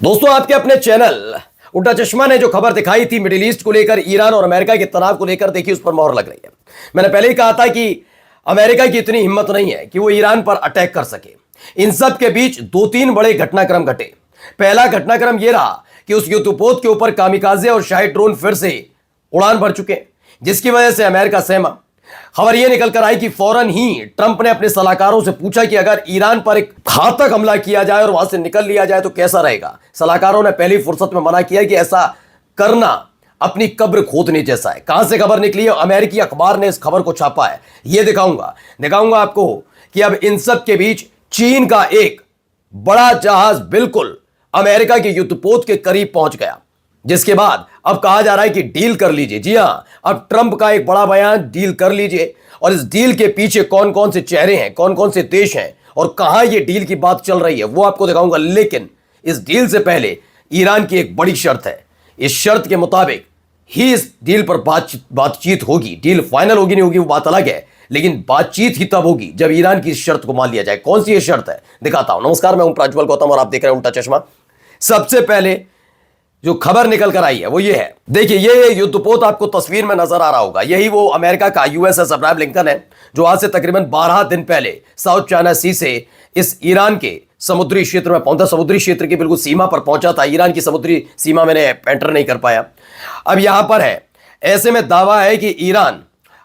दोस्तों, आपके अपने चैनल उल्टा चश्मा ने जो खबर दिखाई थी मिडिल ईस्ट को लेकर, ईरान और अमेरिका के तनाव को लेकर, देखिए उस पर मोहर लग रही है। मैंने पहले ही कहा था कि अमेरिका की इतनी हिम्मत नहीं है कि वो ईरान पर अटैक कर सके। इन सब के बीच दो तीन बड़े घटनाक्रम घटे। पहला घटनाक्रम यह रहा कि उस युद्धपोत के ऊपर कामिकाजे और शाही ड्रोन फिर से उड़ान भर चुके, जिसकी वजह से अमेरिका सहमा। खबर यह निकल कर आई कि फौरन ही ट्रंप ने अपने सलाहकारों से पूछा कि अगर ईरान पर एक घातक हमला किया जाए और वहां से निकल लिया जाए तो कैसा रहेगा। सलाहकारों ने पहली फुर्सत में मना किया कि ऐसा करना अपनी कब्र खोदने जैसा है। कहां से खबर निकली है? अमेरिकी अखबार ने इस खबर को छापा है। यह दिखाऊंगा आपको कि अब इन सब के बीच चीन का एक बड़ा जहाज बिल्कुल अमेरिका के युद्धपोत के करीब पहुंच गया, जिसके बाद अब कहा जा रहा है कि डील कर लीजिए। जी हां, अब ट्रंप का एक बड़ा बयान, डील कर लीजिए। और इस डील के पीछे कौन कौन से चेहरे हैं, कौन कौन से देश हैं और कहां यह डील की बात चल रही है, वो आपको दिखाऊंगा। लेकिन इस डील से पहले ईरान की एक बड़ी शर्त है। इस शर्त के मुताबिक ही इस डील पर बातचीत होगी। डील फाइनल होगी नहीं होगी वो बात अलग है, लेकिन बातचीत ही तब होगी जब ईरान की इस शर्त को मान लिया जाए। कौन सी ये शर्त है, दिखाता हूं। नमस्कार, मैं हूं प्रज्वल गौतम और आप देख रहे हैं उल्टा चश्मा। सबसे पहले जो खबर निकल कर आई है वो ये है। देखिए, ये युद्धपोत आपको तस्वीर में नजर आ रहा होगा। यही वो अमेरिका का यूएसएस अब्राहम लिंकन है, जो आज से तकरीबन 12 दिन पहले साउथ चाइना सी से इस ईरान के समुद्री क्षेत्र में पहुंचा। समुद्री क्षेत्र की बिल्कुल सीमा पर पहुंचा था। ईरान की समुद्री सीमा मैंने एंटर नहीं कर पाया। अब यहां पर है, ऐसे में दावा है कि ईरान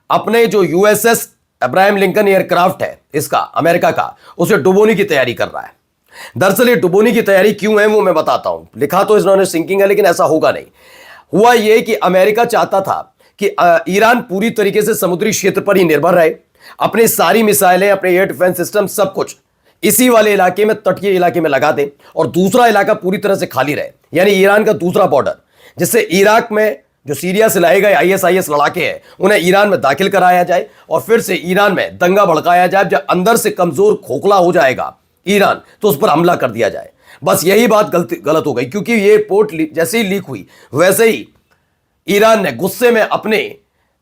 अपने जो यूएसएस अब्राहम लिंकन एयरक्राफ्ट है इसका, अमेरिका का, उसे डुबोने की तैयारी कर रहा है। दरअसल ये डुबोने की तैयारी क्यों है वो मैं बताता हूं। लिखा तो इन्होंने सिंकिंग है, लेकिन ऐसा होगा नहीं। हुआ ये कि अमेरिका चाहता था कि ईरान पूरी तरीके से समुद्री क्षेत्र पर ही निर्भर रहे। अपनी सारी मिसाइलें, अपने एयर डिफेंस सिस्टम, सब कुछ इसी वाले इलाके में, तटीय इलाके में लगा दे और दूसरा इलाका पूरी तरह से खाली रहे, यानी ईरान का दूसरा बॉर्डर, जिससे इराक में जो सीरिया से लाए गए आईएसआईएस लड़ाके हैं उन्हें ईरान में दाखिल कराया जाए और फिर से ईरान में दंगा भड़काया जाए। जब अंदर से कमजोर खोखला हो जाएगा ईरान तो उस पर हमला कर दिया जाए। बस यही बात गलत हो गई, क्योंकि ये पोर्ट जैसे ही लीक हुई वैसे ही ईरान ने गुस्से में अपने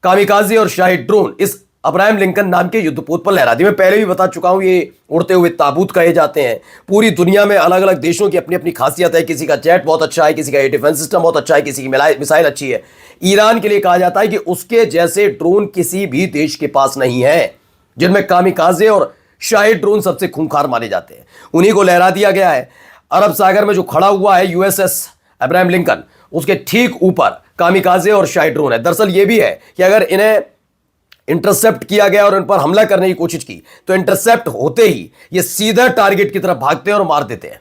कामिकाजे और शाही ड्रोन इस अब्राहम लिंकन नाम के युद्धपोत पर लहरा दी। मैं पहले भी बता चुका हूं, ये उड़ते हुए ताबूत कहे जाते हैं। पूरी दुनिया में अलग अलग देशों की अपनी अपनी खासियत है। किसी का जेट बहुत अच्छा है, किसी का एयर डिफेंस सिस्टम बहुत अच्छा है, किसी की मिसाइल अच्छी है। ईरान के लिए कहा जाता है कि उसके जैसे ड्रोन किसी भी देश के पास नहीं है, जिनमें कामिकाजे और शाही ड्रोन सबसे खूंखार माने जाते हैं। उन्हीं को लहरा दिया गया है। अरब सागर में जो खड़ा हुआ है यूएसएस अब्राहम लिंकन, उसके ठीक ऊपर कामिकाजे और शाही ड्रोन है। दरअसल यह भी है कि अगर इन्हें इंटरसेप्ट किया गया और इन पर हमला करने की कोशिश की तो इंटरसेप्ट होते ही ये सीधा टारगेट की तरफ भागते हैं और मार देते हैं,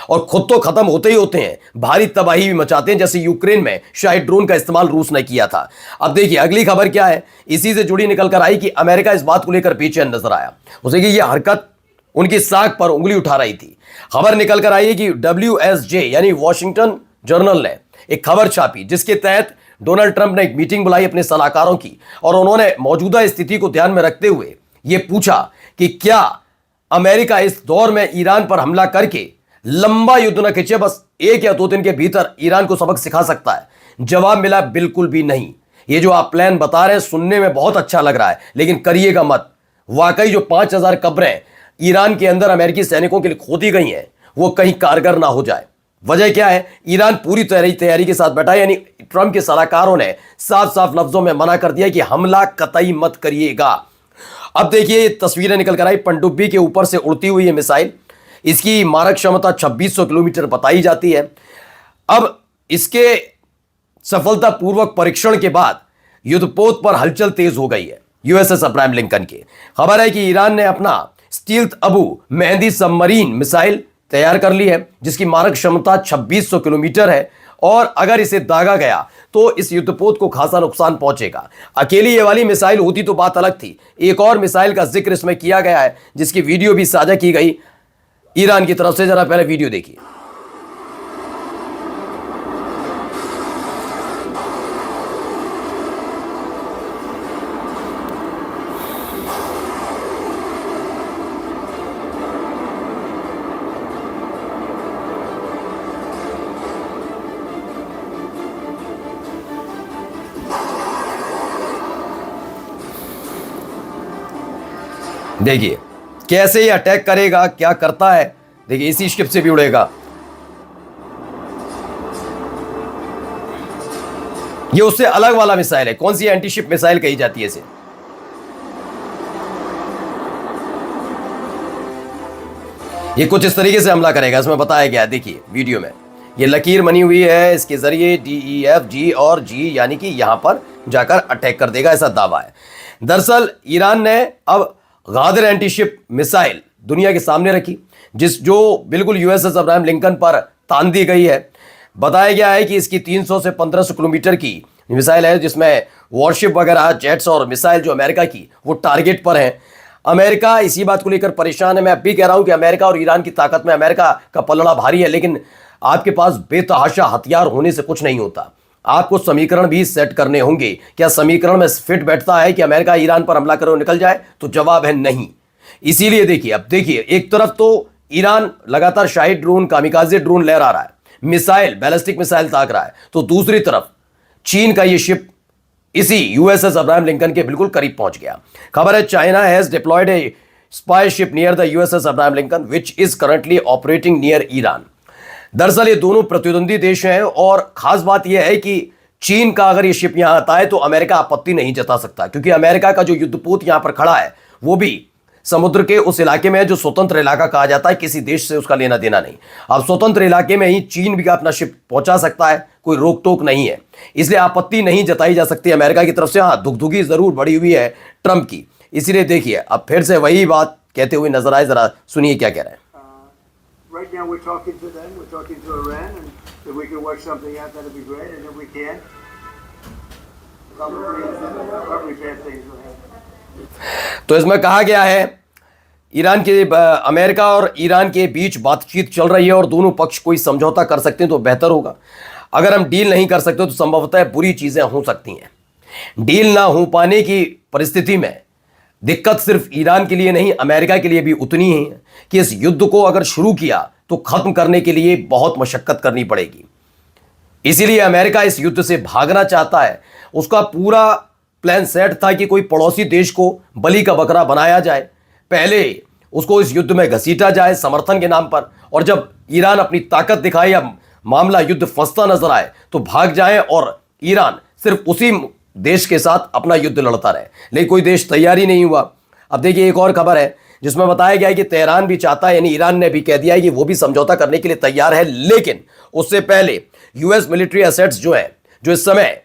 और खुद तो खत्म होते ही होते हैं, भारी तबाही भी मचाते हैं, जैसे यूक्रेन में शाही ड्रोन का इस्तेमाल रूस ने किया था। अब देखिए अगली खबर क्या है। इसी से जुड़ी निकल कर आई कि अमेरिका इस बात को लेकर बेचैन नजर आया। उसे कि यह हरकत उनकी साख पर उंगली उठा रही थी। खबर निकल कर आई है कि WSJ यानी वॉशिंगटन जर्नल ने एक खबर छापी, जिसके तहत डोनाल्ड ट्रंप ने एक मीटिंग बुलाई अपने सलाहकारों की, और उन्होंने मौजूदा स्थिति को ध्यान में रखते हुए यह पूछा कि क्या अमेरिका इस दौर में ईरान पर हमला करके लंबा युद्ध न खींचे, बस 1 या 2 दिन के भीतर ईरान को सबक सिखा सकता है। जवाब मिला, बिल्कुल भी नहीं। ये जो आप प्लान बता रहे हैं सुनने में बहुत अच्छा लग रहा है, लेकिन करिएगा मत। वाकई जो 5000 कब्रें ईरान के अंदर अमेरिकी सैनिकों के लिए खोदी गई हैं वो कहीं कारगर ना हो जाए। वजह क्या है? ईरान पूरी तैयारी के साथ बैठा है, यानी ट्रंप के सलाहकारों ने साफ साफ लफ्जों में मना कर दिया कि हमला कतई मत करिएगा। अब देखिए तस्वीरें निकल कर आई पनडुब्बी के ऊपर से उड़ती हुई ये मिसाइल। इसकी मारक क्षमता 2600 किलोमीटर बताई जाती है। अब इसके सफलतापूर्वक परीक्षण के बाद युद्धपोत पर हलचल तेज हो गई है यूएसएस अब्राहम लिंकन की। खबर है कि ईरान ने अपना stealth Abu mehndi submarine missile तैयार कर ली है, जिसकी मारक क्षमता 2600 किलोमीटर है, और अगर इसे दागा गया तो इस युद्धपोत को खासा नुकसान पहुंचेगा। अकेली ये वाली मिसाइल होती तो बात अलग थी। एक और मिसाइल का जिक्र इसमें किया गया है, जिसकी वीडियो भी साझा की गई ईरान की तरफ से। जरा पहले वीडियो देखिए। देखिए कैसे ये अटैक करेगा, क्या करता है। देखिए इसी शिप से भी उड़ेगा। ये उससे अलग वाला मिसाइल है। कौन सी एंटीशिप मिसाइल कही जाती है इसे? ये कुछ इस तरीके से हमला करेगा, इसमें बताया गया है, देखिए वीडियो में ये लकीर बनी हुई है, इसके जरिए DEF G और G यानी कि यहां पर जाकर अटैक कर देगा, ऐसा दावा है। दरअसल ईरान ने अब गादिर एंटीशिप मिसाइल दुनिया के सामने रखी, जो बिल्कुल USS अब्राहम लिंकन पर तान दी गई है। बताया गया है कि इसकी 300 से 1500 किलोमीटर की मिसाइल है, जिसमें वॉरशिप वगैरह, जेट्स और मिसाइल जो अमेरिका की वो टारगेट पर है। अमेरिका इसी बात को लेकर परेशान है। मैं अब भी कह रहा हूं कि अमेरिका और ईरान की ताकत में अमेरिका का पलड़ा भारी है, लेकिन आपके पास बेतहाशा हथियार होने से कुछ नहीं होता। आपको समीकरण भी सेट करने होंगे। क्या समीकरण में फिट बैठता है कि अमेरिका ईरान पर हमला करे और निकल जाए? तो जवाब है नहीं। इसीलिए देखिए, अब देखिए, एक तरफ तो ईरान लगातार शाहिद ड्रोन, कामिकाजे ड्रोन लहरा रहा है, मिसाइल, बैलिस्टिक मिसाइल ताक रहा है, तो दूसरी तरफ चीन का ये शिप इसी USS अब्राहम लिंकन के बिल्कुल करीब पहुंच गया। खबर है China has deployed a spy ship near the USS Abraham Lincoln which is currently operating near Iran. दरअसल ये दोनों प्रतिद्वंदी देश हैं और खास बात यह है कि चीन का अगर ये शिप यहां आता है तो अमेरिका आपत्ति नहीं जता सकता, क्योंकि अमेरिका का जो युद्धपोत यहां पर खड़ा है वो भी समुद्र के उस इलाके में है जो स्वतंत्र इलाका कहा जाता है, किसी देश से उसका लेना देना नहीं। अब स्वतंत्र इलाके में ही चीन भी अपना शिप पहुंचा सकता है, कोई रोक टोक नहीं है, इसलिए आपत्ति नहीं जताई जा सकती अमेरिका की तरफ से। हाँ, दुगदुगी जरूर बढ़ी हुई है ट्रंप की। इसीलिए देखिए, अब फिर से वही बात कहते हुए नजर आए, जरा सुनिए क्या कह रहे हैं। Right now we're talking to them, we're talking to Iran, and if we can work something out, that'd be great. And if we can, probably bad things will happen. तो इसमें कहा गया है ईरान के अमेरिका और Iran के बीच बातचीत चल रही है और दोनों पक्ष कोई समझौता कर सकते हैं तो बेहतर होगा। अगर हम डील नहीं कर सकते तो संभवतः बुरी चीजें हो सकती हैं। डील ना हो पाने की परिस्थिति में दिक्कत सिर्फ ईरान के लिए नहीं, अमेरिका के लिए भी उतनी ही है कि इस युद्ध को अगर शुरू किया तो खत्म करने के लिए बहुत मशक्कत करनी पड़ेगी। इसीलिए अमेरिका इस युद्ध से भागना चाहता है। उसका पूरा प्लान सेट था कि कोई पड़ोसी देश को बलि का बकरा बनाया जाए, पहले उसको इस युद्ध में घसीटा जाए समर्थन के नाम पर, और जब ईरान अपनी ताकत दिखाए या मामला युद्ध फंसता नजर आए तो भाग जाए और ईरान सिर्फ उसी देश के साथ अपना युद्ध लड़ता रहे। लेकिन कोई देश तैयार ही नहीं हुआ। अब देखिए, एक और खबर है जिसमें बताया गया है कि तेहरान भी चाहता है, यानी ईरान ने भी कह दिया है कि वो भी समझौता करने के लिए तैयार है, लेकिन उससे पहले US मिलिट्री एसेट्स जो इस समय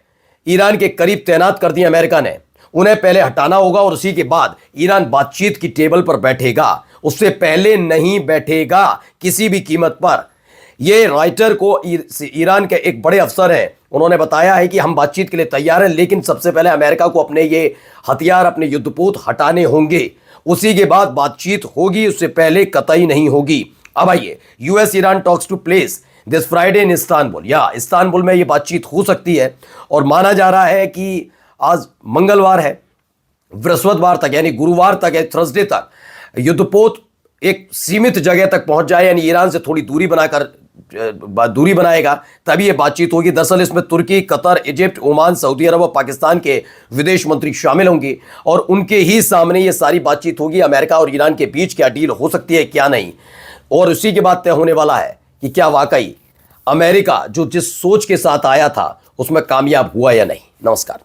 ईरान के करीब तैनात कर दिए अमेरिका ने, उन्हें पहले हटाना होगा और उसी के बाद ईरान बातचीत की टेबल पर बैठेगा। उससे पहले नहीं बैठेगा किसी भी कीमत पर। यह राइटर को ईरान के एक बड़े अफसर हैं, उन्होंने बताया है कि हम बातचीत के लिए तैयार हैं, लेकिन सबसे पहले अमेरिका को अपने ये हथियार, अपने युद्धपोत हटाने होंगे, उसी के बाद बातचीत होगी, उससे पहले कतई नहीं होगी। अब आइए, US Iran talks to place this Friday in Istanbul, या इस्तांबुल में ये बातचीत हो सकती है और माना जा रहा है कि आज मंगलवार है, बृहस्पतिवार तक यानी गुरुवार तक है, थर्सडे तक युद्धपोत एक सीमित जगह तक पहुंच जाए, यानी ईरान से थोड़ी दूरी बनाएगा, तभी ये बातचीत होगी। दरअसल इसमें तुर्की, कतर, इजिप्ट, ओमान, सऊदी अरब और पाकिस्तान के विदेश मंत्री शामिल होंगे और उनके ही सामने ये सारी बातचीत होगी। अमेरिका और ईरान के बीच क्या डील हो सकती है, क्या नहीं, और उसी के बाद तय होने वाला है कि क्या वाकई अमेरिका जो जिस सोच के साथ आया था उसमें कामयाब हुआ या नहीं। नमस्कार।